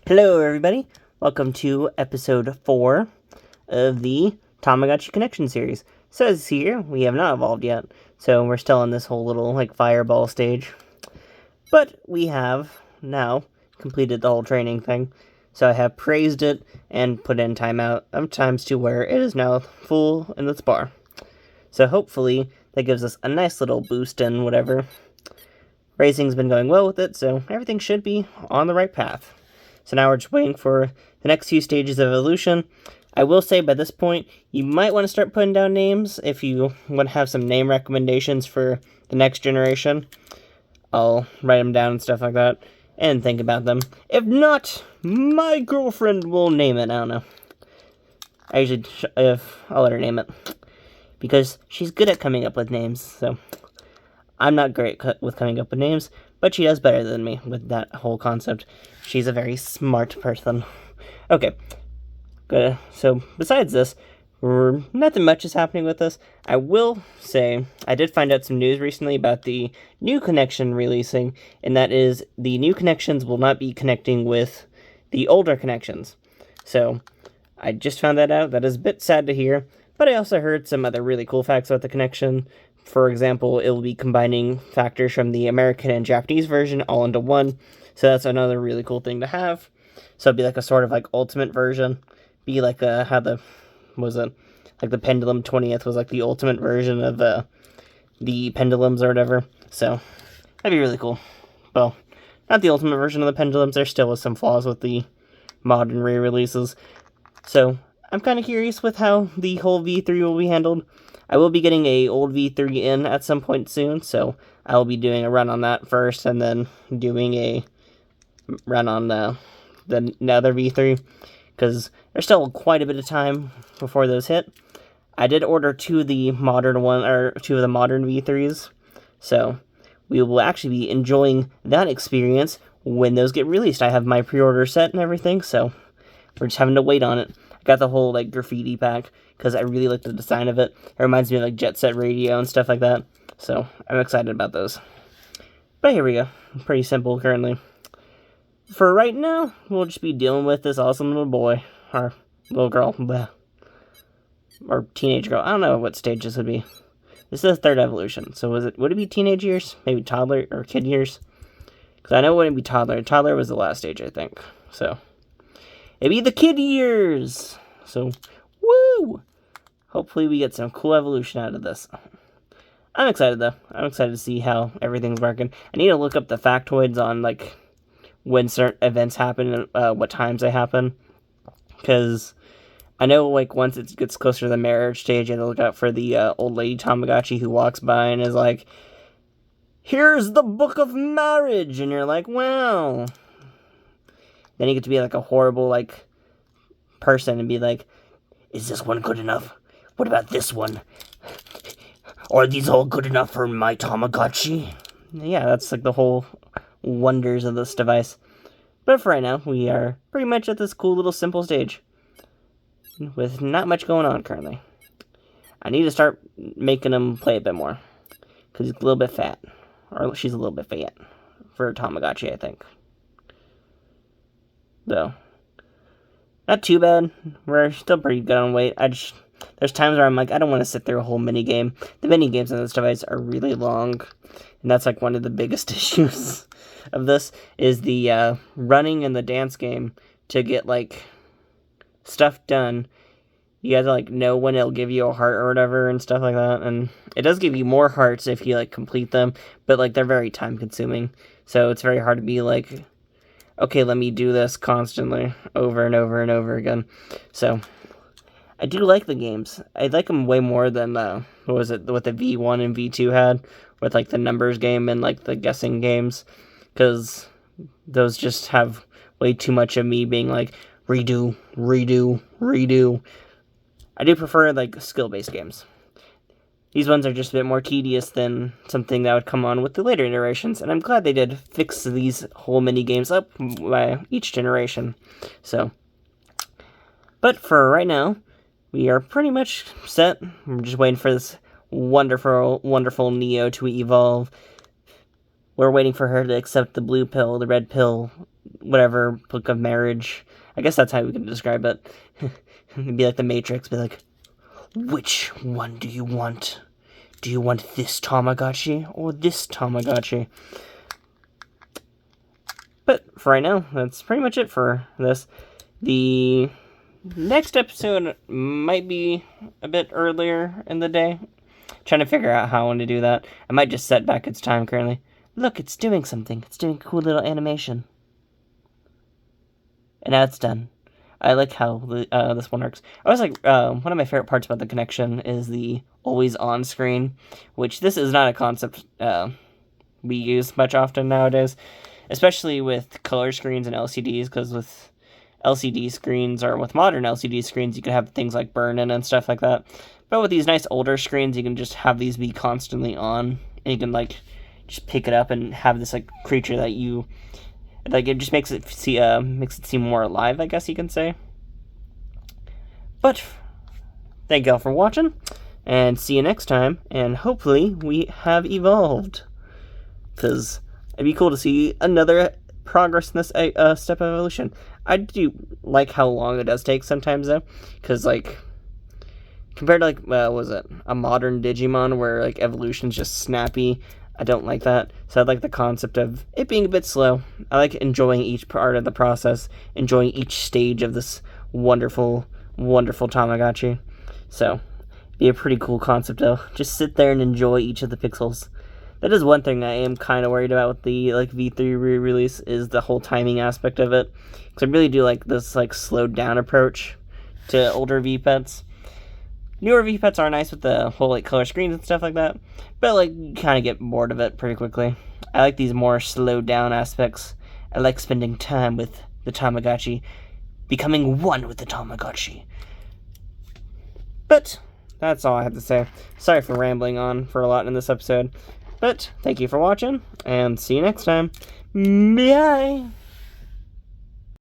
Hello, everybody. Welcome to episode 4 of the Tamagotchi Connection series. So, as here, we have not evolved yet, so we're still in this whole little, fireball stage. But we have now completed the whole training thing. So I have praised it and put in timeout of times to where it is now full in its bar. So hopefully that gives us a nice little boost in whatever. Racing's been going well with it, so everything should be on the right path. So now we're just waiting for the next few stages of evolution. I will say by this point, you might want to start putting down names if you want to have some name recommendations for the next generation. I'll write them down and stuff like that, and think about them. If not, my girlfriend will name it. I don't know. I'll let her name it, because she's good at coming up with names, so I'm not great with coming up with names, but she does better than me with that whole concept. She's a very smart person. Okay, good. So besides this, nothing much is happening with this. I will say, I did find out some news recently about the new connection releasing, and that is the new connections will not be connecting with the older connections. So, I just found that out. That is a bit sad to hear, but I also heard some other really cool facts about the connection. For example, it will be combining factors from the American and Japanese version all into one, so that's another really cool thing to have. So it'd be like a sort of ultimate version, be like how the the Pendulum 20th was like the ultimate version of the Pendulums or whatever. So that'd be really cool. Well, not the ultimate version of the Pendulums. There still was some flaws with the modern re-releases. So I'm kind of curious with how the whole V3 will be handled. I will be getting a old V3 in at some point soon, so I'll be doing a run on that first, and then doing a run on the other V3, because there's still quite a bit of time before those hit. I did order two of the modern V3s, so we will actually be enjoying that experience when those get released. I have my pre-order set and everything, so we're just having to wait on it. I got the whole graffiti pack because I really like the design of it. It reminds me of Jet Set Radio and stuff like that, so I'm excited about those. But here we go. Pretty simple currently. For right now, we'll just be dealing with this awesome little boy, or little girl, or teenage girl. I don't know what stage this would be. This is the third evolution, so would it be teenage years? Maybe toddler or kid years? Because I know it wouldn't be toddler. Toddler was the last stage, I think. So it'd be the kid years. So, woo! Hopefully we get some cool evolution out of this. I'm excited, though. I'm excited to see how everything's working. I need to look up the factoids on, when certain events happen and what times they happen. Because I know, once it gets closer to the marriage stage, you have to look out for the old lady Tamagotchi who walks by and is like, "Here's the book of marriage!" And you're like, "Wow." Then you get to be, a horrible, person and be like, "Is this one good enough? What about this one? Are these all good enough for my Tamagotchi?" Yeah, that's, the whole wonders of this device. But for right now, we are pretty much at this cool little simple stage with not much going on currently. I need to start making him play a bit more, because he's a little bit fat, or she's a little bit fat for Tamagotchi, I think. Though, not too bad. We're still pretty good on weight. There's times where I'm like, I don't want to sit through a whole mini game. The mini games on this device are really long, and that's one of the biggest issues of this, is the running and the dance game to get stuff done. You have to know when it'll give you a heart or whatever and stuff like that, and it does give you more hearts if you complete them, but they're very time consuming, so it's very hard to be okay, let me do this constantly over and over and over again. So I do like the games. I like them way more than what the V1 and V2 had with the numbers game and the guessing games, because those just have way too much of me being redo, redo, redo. I do prefer skill-based games. These ones are just a bit more tedious than something that would come on with the later iterations, and I'm glad they did fix these whole mini games up by each generation. So, but for right now, we are pretty much set. We're just waiting for this wonderful, wonderful Neo to evolve. We're waiting for her to accept the blue pill, the red pill, whatever book of marriage. I guess that's how we can describe it. It'd be like the Matrix, be like, which one do you want? Do you want this Tamagotchi or this Tamagotchi? But for right now, that's pretty much it for this. The next episode might be a bit earlier in the day. Trying to figure out how I want to do that. I might just set back its time currently. Look, it's doing something. It's doing a cool little animation. And now it's done. I like how this one works. I was like, one of my favorite parts about the connection is the always on screen, which this is not a concept we use much often nowadays, especially with color screens and LCDs, because with LCD screens, or with modern LCD screens, you can have things like burn-in and stuff like that. But with these nice older screens, you can just have these be constantly on, and you can like just pick it up and have this like creature that you like. It just makes it seem more alive, I guess you can say. But thank y'all for watching, and see you next time. And hopefully we have evolved, because it'd be cool to see another progress in this step of evolution. I do like how long it does take sometimes, though, because like compared to like was it a modern Digimon where like evolution's just snappy. I don't like that. So I like the concept of it being a bit slow. I like enjoying each part of the process, enjoying each stage of this wonderful, wonderful Tamagotchi. So be a pretty cool concept, though. Just sit there and enjoy each of the pixels. That is one thing I am kind of worried about with the like V3 re-release, is the whole timing aspect of it. Because I really do like this like slowed down approach to older V-Pets. Newer V-Pets are nice with the whole like color screens and stuff like that, but like you kind of get bored of it pretty quickly. I like these more slowed down aspects. I like spending time with the Tamagotchi, becoming one with the Tamagotchi. But that's all I have to say. Sorry for rambling on for a lot in this episode, but thank you for watching, and see you next time. Bye!